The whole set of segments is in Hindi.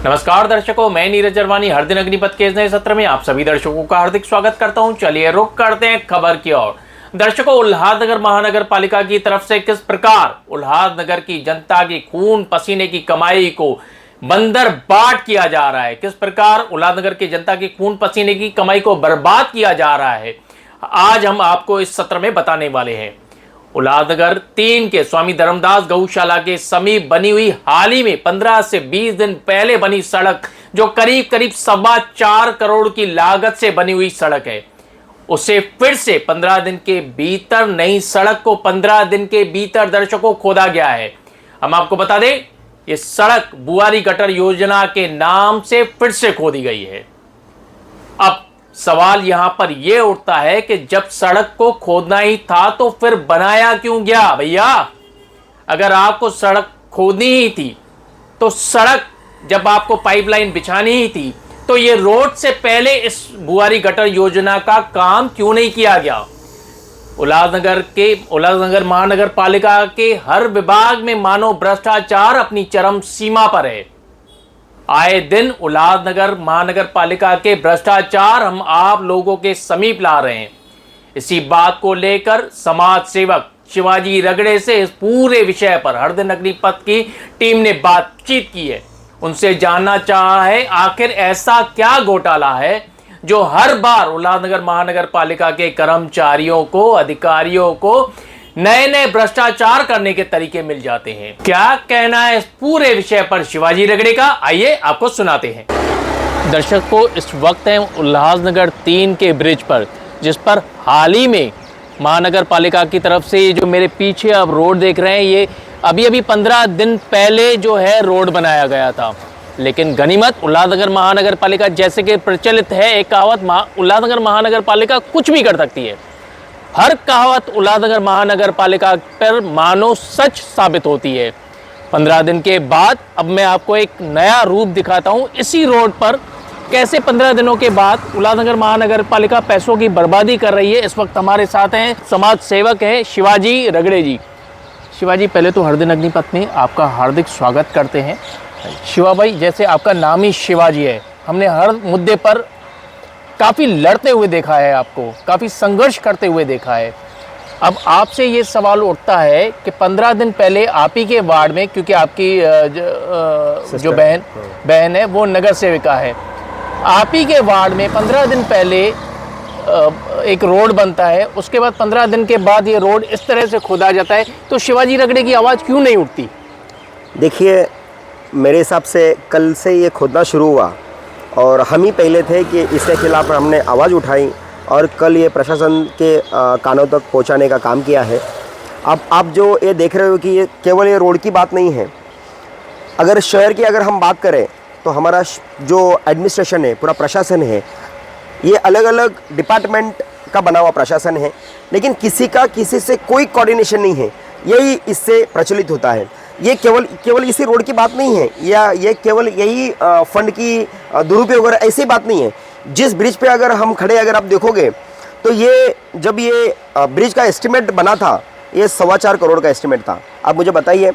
नमस्कार दर्शकों, मैं नीरज अरवानी हर दिन अग्निपथ के इस नए सत्र में आप सभी दर्शकों का हार्दिक स्वागत करता हूं। चलिए रुक करते हैं खबर की ओर। दर्शकों, उल्हासनगर महानगर पालिका की तरफ से किस प्रकार उल्हासनगर की जनता की खून पसीने की कमाई को बंदर बाट किया जा रहा है, किस प्रकार उल्हासनगर की जनता की खून पसीने की कमाई को बर्बाद किया जा रहा है, आज हम आपको इस सत्र में बताने वाले हैं। उल्हासनगर 3 के स्वामी धर्मदास गौशाला के समीप बनी हुई हाल ही में 15 से 20 दिन पहले बनी सड़क, जो करीब 4.25 करोड़ की लागत से बनी हुई सड़क है, उसे फिर से 15 दिन के भीतर, नई सड़क को 15 दिन के भीतर दर्शकों खोदा गया है। हम आपको बता दें, ये सड़क बुआरी गटर योजना के नाम से फिर से खोदी गई है। अब सवाल यहां पर यह उठता है कि जब सड़क को खोदना ही था तो फिर बनाया क्यों गया भैया? अगर आपको सड़क खोदनी ही थी तो सड़क, जब आपको पाइपलाइन बिछानी ही थी तो ये रोड से पहले इस बुआरी गटर योजना का काम क्यों नहीं किया गया? उल्हासनगर महानगर पालिका के हर विभाग में मानो भ्रष्टाचार अपनी चरम सीमा पर है। आए दिन उल्हासनगर महानगर पालिका के भ्रष्टाचार हम आप लोगों के समीप ला रहे हैं। इसी बात को लेकर समाज सेवक शिवाजी रगड़े से इस पूरे विषय पर हर दिन अग्निपथ की टीम ने बातचीत की है। उनसे जानना चाहा है, आखिर ऐसा क्या घोटाला है जो हर बार उल्हासनगर महानगर पालिका के कर्मचारियों को, अधिकारियों को नए नए भ्रष्टाचार करने के तरीके मिल जाते हैं। क्या कहना है इस पूरे विषय पर शिवाजी रगड़े का, आइए आपको सुनाते हैं। दर्शकों, इस वक्त हैं उल्हासनगर 3 के ब्रिज पर, जिस पर हाल ही में महानगर पालिका की तरफ से ये जो मेरे पीछे आप रोड देख रहे हैं, ये अभी 15 दिन पहले जो है रोड बनाया गया था। लेकिन गनीमत उल्हासनगर महानगर पालिका, जैसे कि प्रचलित है एक कहावत, उल्हासनगर महानगर पालिका कुछ भी कर सकती है। हर कहावत उल्हासनगर महानगर पालिका पर मानो सच साबित होती है। 15 दिन के बाद अब मैं आपको एक नया रूप दिखाता हूं। इसी रोड पर कैसे 15 दिनों के बाद उल्हासनगर महानगर पालिका पैसों की बर्बादी कर रही है। इस वक्त हमारे साथ हैं समाज सेवक हैं शिवाजी रगड़े जी। शिवाजी, पहले तो हर दिन अग्निपथ में आपका हार्दिक स्वागत करते हैं। शिवा भाई, जैसे आपका नाम ही शिवाजी है, हमने हर मुद्दे पर काफ़ी लड़ते हुए देखा है, आपको काफ़ी संघर्ष करते हुए देखा है। अब आपसे ये सवाल उठता है कि 15 दिन पहले आप ही के वार्ड में, क्योंकि आपकी जो बहन है वो नगर सेविका है, आप ही के वार्ड में 15 दिन पहले एक रोड बनता है, उसके बाद 15 दिन के बाद ये रोड इस तरह से खोदा जाता है, तो शिवाजी रगड़े की आवाज़ क्यों नहीं उठती? देखिए, मेरे हिसाब से कल से ये खोदना शुरू हुआ और हम ही पहले थे कि इसके खिलाफ हमने आवाज़ उठाई और कल ये प्रशासन के कानों तक पहुंचाने का काम किया है। अब आप जो ये देख रहे हो कि ये केवल ये रोड की बात नहीं है। अगर शहर की अगर हम बात करें तो हमारा जो एडमिनिस्ट्रेशन है, पूरा प्रशासन है, ये अलग अलग डिपार्टमेंट का बना हुआ प्रशासन है, लेकिन किसी से कोई कोऑर्डिनेशन नहीं है। यही इससे प्रचलित होता है। ये केवल इसी रोड की बात नहीं है, या ये केवल यही फंड की दुरुपयोग और ऐसी बात नहीं है। जिस ब्रिज पे अगर हम खड़े, अगर आप देखोगे तो ये जब ये ब्रिज का एस्टिमेट बना था, ये 4.25 करोड़ का एस्टिमेट था। आप मुझे बताइए,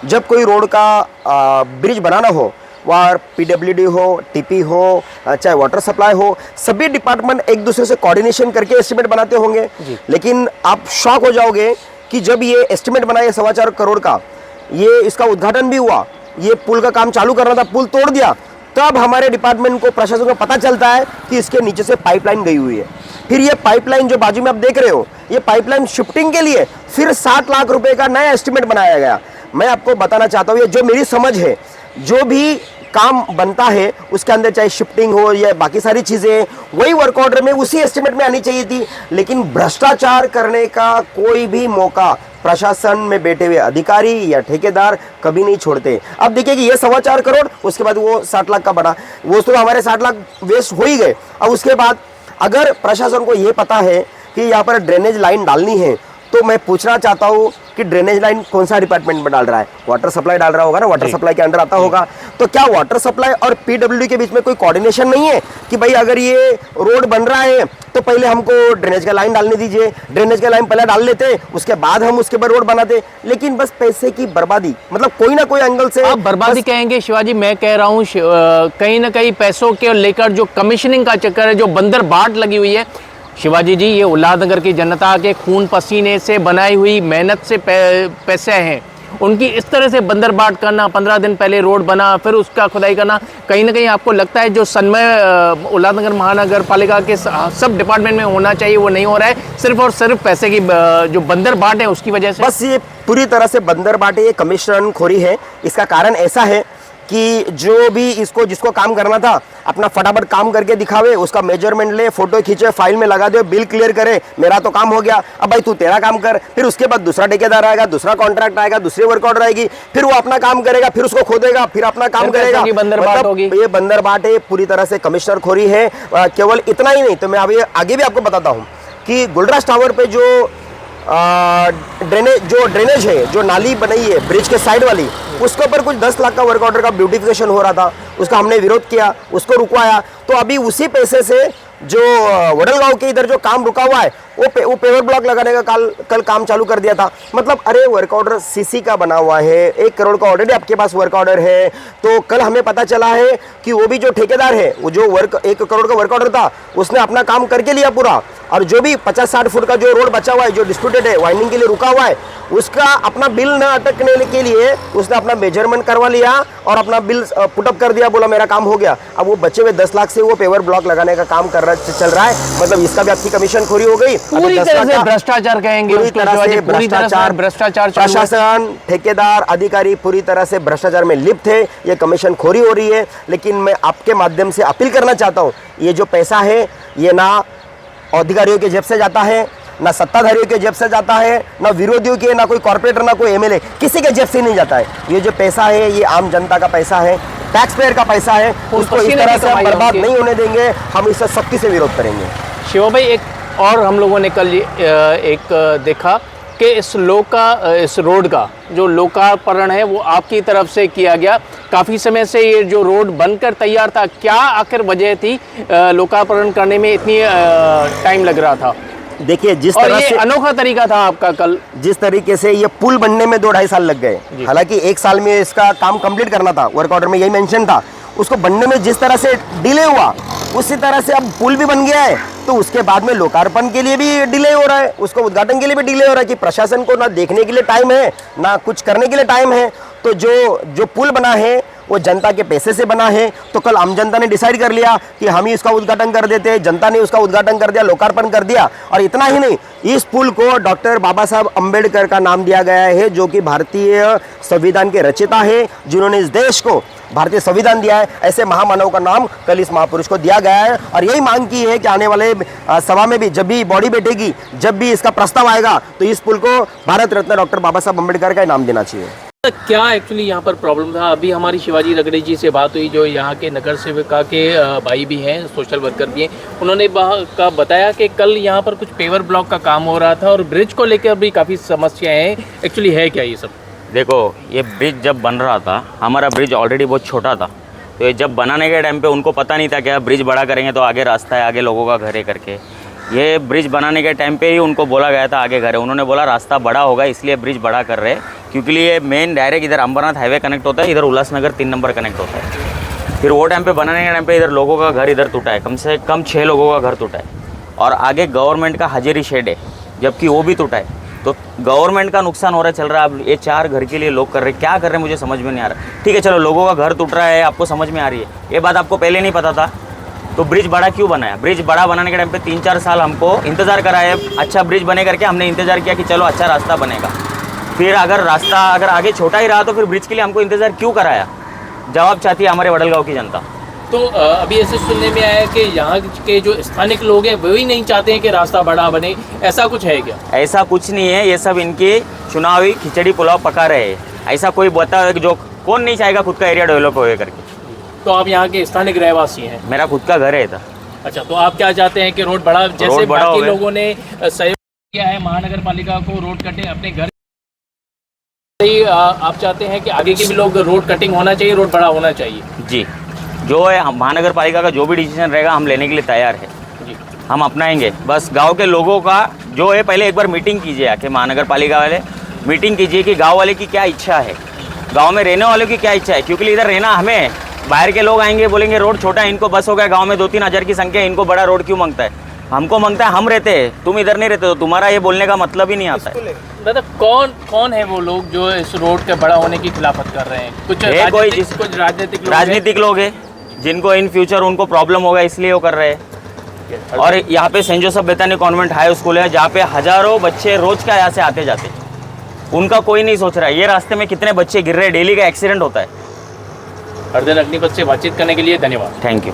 जब कोई रोड का ब्रिज बनाना हो, वहाँ PWD हो, TP हो, चाहे वाटर सप्लाई हो, सभी डिपार्टमेंट एक दूसरे से कोऑर्डिनेशन करके एस्टिमेट बनाते होंगे। लेकिन आप शॉक हो जाओगे कि जब ये एस्टिमेट बना है 4.25 करोड़ का, ये इसका उद्घाटन भी हुआ, ये पुल का काम चालू करना था, पुल तोड़ दिया, तब हमारे डिपार्टमेंट को, प्रशासन को पता चलता है कि इसके नीचे से पाइपलाइन गई हुई है। फिर ये पाइपलाइन जो बाजू में आप देख रहे हो, ये पाइपलाइन शिफ्टिंग के लिए फिर 60 लाख रुपए का नया एस्टिमेट बनाया गया। मैं आपको बताना चाहता हूँ, ये जो मेरी समझ है, जो भी काम बनता है उसके अंदर चाहे शिफ्टिंग हो या बाकी सारी चीज़ें, वही वर्क ऑर्डर में उसी एस्टिमेट में आनी चाहिए थी। लेकिन भ्रष्टाचार करने का कोई भी मौका प्रशासन में बैठे हुए अधिकारी या ठेकेदार कभी नहीं छोड़ते। अब देखिए कि ये 4.25 करोड़, उसके बाद वो 60 लाख का बना, वो तो हमारे 60 लाख वेस्ट हो ही गए। अब उसके बाद अगर प्रशासन को ये पता है कि यहाँ पर ड्रेनेज लाइन डालनी है, तो मैं पूछना चाहता हूँ कि ड्रेनेज लाइन कौन सा डिपार्टमेंट में डाल रहा है? वाटर सप्लाई डाल रहा होगा ना, वाटर सप्लाई के अंडर आता होगा। तो क्या वाटर सप्लाई और पीडब्ल्यूडी के बीच में कोई कोऑर्डिनेशन नहीं है कि भाई अगर ये रोड बन रहा है तो पहले हमको ड्रेनेज का लाइन डालने दीजिए, ड्रेनेज का लाइन पहले डाल लेते, उसके बाद हम उसके ऊपर रोड बनाते। लेकिन बस पैसे की बर्बादी, मतलब कोई ना कोई एंगल से आप बर्बादी कहेंगे शिवाजी, मैं कह रहा हूँ कहीं ना कहीं पैसों के लेकर जो कमीशनिंग का चक्कर है, जो बंदर बाट लगी हुई है। शिवाजी जी, ये उल्लासनगर की जनता के खून पसीने से बनाई हुई मेहनत से पैसे हैं, उनकी इस तरह से बंदर बाट करना, 15 दिन पहले रोड बना फिर उसका खुदाई करना, कहीं ना कहीं आपको लगता है जो सन्मय उल्लासनगर महानगर पालिका के सब डिपार्टमेंट में होना चाहिए वो नहीं हो रहा है, सिर्फ और सिर्फ पैसे की जो बंदर बाट है उसकी वजह से? बस ये पूरी तरह से बंदर बांटे, ये कमीशन खोरी है। इसका कारण ऐसा है कि जो भी जिसको काम करना था अपना फटाफट काम करके दिखावे, उसका मेजरमेंट ले, फोटो खींचे, फाइल में लगा दे, बिल क्लियर करे, मेरा तो काम हो गया, अब भाई तू तेरा काम कर। फिर उसके बाद दूसरा ठेकेदार आएगा, दूसरा कॉन्ट्रैक्ट आएगा, दूसरी वर्क ऑर्डर आएगी, फिर वो अपना काम करेगा, फिर उसको खोदेगा, फिर अपना काम करेगा। मतलब ये बंदर बांटे पूरी तरह से कमिश्नर खोरी है। केवल इतना ही नहीं, तो मैं अभी आगे भी आपको बताता हूँ कि गुलराज टावर पे जो ड्रेनेज है, जो नाली बनाई है ब्रिज के साइड वाली, उसके ऊपर कुछ 10 लाख का वर्क ऑर्डर का ब्यूटिफिकेशन हो रहा था, उसका हमने विरोध किया, उसको रुकवाया। तो अभी उसी पैसे से जो वडलगांव के इधर जो काम रुका हुआ है वो पेवर ब्लॉक लगाने का कल काम चालू कर दिया था। मतलब अरे वर्क ऑर्डर सीसी का बना हुआ है, 1 करोड़ का ऑलरेडी आपके पास वर्क ऑर्डर है। तो कल हमें पता चला है कि वो भी जो ठेकेदार है, वो जो 1 करोड़ का वर्क ऑर्डर था उसने अपना काम करके लिया पूरा, और जो भी 50-60 फुट का जो रोड बचा हुआ है, जो डिस्प्यूटेड है, वाइंडिंग के लिए रुका हुआ है, उसका अपना बिल न अटकने के लिए उसने अपना मेजरमेंट करवा लिया और अपना बिल पुटअप कर दिया, बोला मेरा काम हो गया। अब वो बचे हुए 10 लाख से वो पेवर ब्लॉक लगाने का काम चल रहा है। मतलब इसका भी आपकी कमीशन खोरी हो गई, पूरी तरह से भ्रष्टाचार कहेंगे, पूरी तरह से भ्रष्टाचार, प्रशासन, ठेकेदार, अधिकारी पूरी तरह से भ्रष्टाचार में लिप्त है। ये कमीशन खोरी हो रही है। लेकिन मैं आपके माध्यम से अपील करना चाहता हूँ, ये जो पैसा है ये ना अधिकारियों के जेब से जाता है, ना सत्ताधारियों के जेब से जाता है, ना विरोधियों के, ना कोई कॉर्पोरेटर, ना कोई एमएलए, किसी के जेब से नहीं जाता है। ये जो पैसा है ये आम जनता का पैसा है, टैक्स पेयर का पैसा है, उसको इस तरह से हम बर्बाद नहीं होने देंगे। हम इससे सख्ती से विरोध करेंगे। शिवा भाई, एक और हम लोगों ने कल एक देखा कि इस रोड का जो लोकार्पण है वो आपकी तरफ से किया गया। काफ़ी समय से ये जो रोड बनकर तैयार था, क्या आखिर वजह थी लोकार्पण करने में इतनी टाइम लग रहा था? देखिए, जिस तरह से अनोखा तरीका था आपका कल, जिस तरीके से ये पुल बनने में 2-2.5 साल लग गए। हालांकि 1 साल में इसका काम कंप्लीट करना था, वर्क ऑर्डर में यही मेंशन था। उसको बनने में जिस तरह से डिले हुआ, उसी तरह से अब पुल भी बन गया है। तो उसके बाद में लोकार्पण के लिए भी डिले हो रहा है, उसको उद्घाटन के लिए भी डिले हो रहा है कि प्रशासन को ना देखने के लिए टाइम है, ना कुछ करने के लिए टाइम है। तो जो पुल बना है वो जनता के पैसे से बना है। तो कल आम जनता ने डिसाइड कर लिया कि हम ही इसका उद्घाटन कर देते हैं। जनता ने उसका उद्घाटन कर दिया, लोकार्पण कर दिया। और इतना ही नहीं, इस पुल को डॉक्टर बाबा साहब अम्बेडकर का नाम दिया गया है, जो कि भारतीय संविधान के रचयिता है, जिन्होंने इस देश को भारतीय संविधान दिया है। ऐसे महामानव का नाम कल इस महापुरुष को दिया गया है। और यही मांग की है कि आने वाले सभा में भी जब भी बॉडी बैठेगी, जब भी इसका प्रस्ताव आएगा, तो इस पुल को भारत रत्न डॉक्टर बाबा साहब अम्बेडकर का नाम देना चाहिए। क्या एक्चुअली यहाँ पर प्रॉब्लम था? अभी हमारी शिवाजी रगड़े जी से बात हुई, जो यहाँ के नगर सेविका के भाई भी हैं, सोशल वर्कर भी हैं। उन्होंने बताया कि कल यहाँ पर कुछ पेवर ब्लॉक का काम हो रहा था और ब्रिज को लेकर भी काफ़ी समस्याएं हैं। एक्चुअली है क्या ये सब? देखो, ये ब्रिज जब बन रहा था, हमारा ब्रिज ऑलरेडी बहुत छोटा था। तो ये जब बनाने के टाइम पे उनको पता नहीं था कि ब्रिज बड़ा करेंगे तो आगे रास्ता है, आगे लोगों का घर है करके। ये ब्रिज बनाने के टाइम पे ही उनको बोला गया था आगे घर है। उन्होंने बोला रास्ता बड़ा होगा इसलिए ब्रिज बड़ा कर रहे हैं, क्योंकि ये मेन डायरेक्ट इधर अंबरनाथ हाईवे कनेक्ट होता है, इधर उल्लासनगर 3 नंबर कनेक्ट होता है। फिर वो टाइम पे बनाने के टाइम पे इधर लोगों का घर इधर टूटा है, कम से कम 6 लोगों का घर टूटा है। और आगे गवर्नमेंट का हजेरी शेड है, जबकि वो भी टूटा है। तो गवर्नमेंट का नुकसान हो रहा है, चल रहा है। अब ये 4 घर के लिए लोग कर रहे हैं, क्या कर रहे हैं मुझे समझ में नहीं आ रहा। ठीक है, चलो लोगों का घर टूट रहा है, आपको समझ में आ रही है, ये बात आपको पहले नहीं पता था, तो ब्रिज बड़ा क्यों बनाया? ब्रिज बड़ा बनाने के टाइम पे 3-4 साल हमको इंतज़ार कराया, अच्छा ब्रिज बने करके हमने इंतज़ार किया कि चलो अच्छा रास्ता बनेगा। फिर अगर रास्ता अगर आगे छोटा ही रहा तो फिर ब्रिज के लिए हमको इंतज़ार क्यों कराया? जवाब चाहती है हमारे वडलगांव की जनता। तो अभी ऐसे सुनने में आया कि यहाँ के जो स्थानिक लोग हैं वही नहीं चाहते हैं कि रास्ता बड़ा बने, ऐसा कुछ है क्या? ऐसा कुछ नहीं है, ये सब इनकी चुनावी खिचड़ी पुलाव पका रहे हैं। ऐसा कोई बता है कि जो कौन नहीं चाहेगा खुद का एरिया डेवलप होए करके। तो आप यहाँ के स्थानिक रहवासी हैं? मेरा खुद का घर है इधर। अच्छा, तो आप क्या चाहते हैं कि रोड बड़ा, जैसे बाकी लोगों ने सहयोग क्या है महानगर पालिका को रोड कटिंग अपने घर ही आप चाहते हैं कि आगे के भी लोग रोड कटिंग होना चाहिए, रोड बड़ा होना चाहिए? जी, जो है महानगर पालिका का जो भी डिसीजन रहेगा हम लेने के लिए तैयार है जी। हम अपनाएंगे। बस गांव के लोगों का जो है पहले एक बार मीटिंग कीजिए, आके महानगर पालिका वाले मीटिंग कीजिए कि गांव वाले की क्या इच्छा है, गांव में रहने वालों की क्या इच्छा है। क्योंकि इधर रहना हमें, बाहर के लोग आएंगे बोलेंगे रोड छोटा है, इनको बस हो गया, गांव में 2-3 हज़ार की संख्या है, इनको बड़ा रोड क्यों मांगता है? हमको मांगता है, हम रहते हैं, तुम इधर नहीं रहते, तो तुम्हारा ये बोलने का मतलब ही नहीं आता है। दादा कौन है वो लोग जो इस रोड के बड़ा होने की खिलाफत कर रहे हैं? कुछ कुछ राजनीतिक लोग हैं जिनको इन फ्यूचर उनको प्रॉब्लम होगा इसलिए वो कर रहे हैं। और यहाँ पे Saint Joseph Bethany convent high school है जहाँ पे हज़ारों बच्चे रोज का यहाँ से आते जाते, उनका कोई नहीं सोच रहा है। ये रास्ते में कितने बच्चे गिर रहे हैं, डेली का एक्सीडेंट होता है। हरदन अग्निपथ से बातचीत करने के लिए धन्यवाद। Thank you.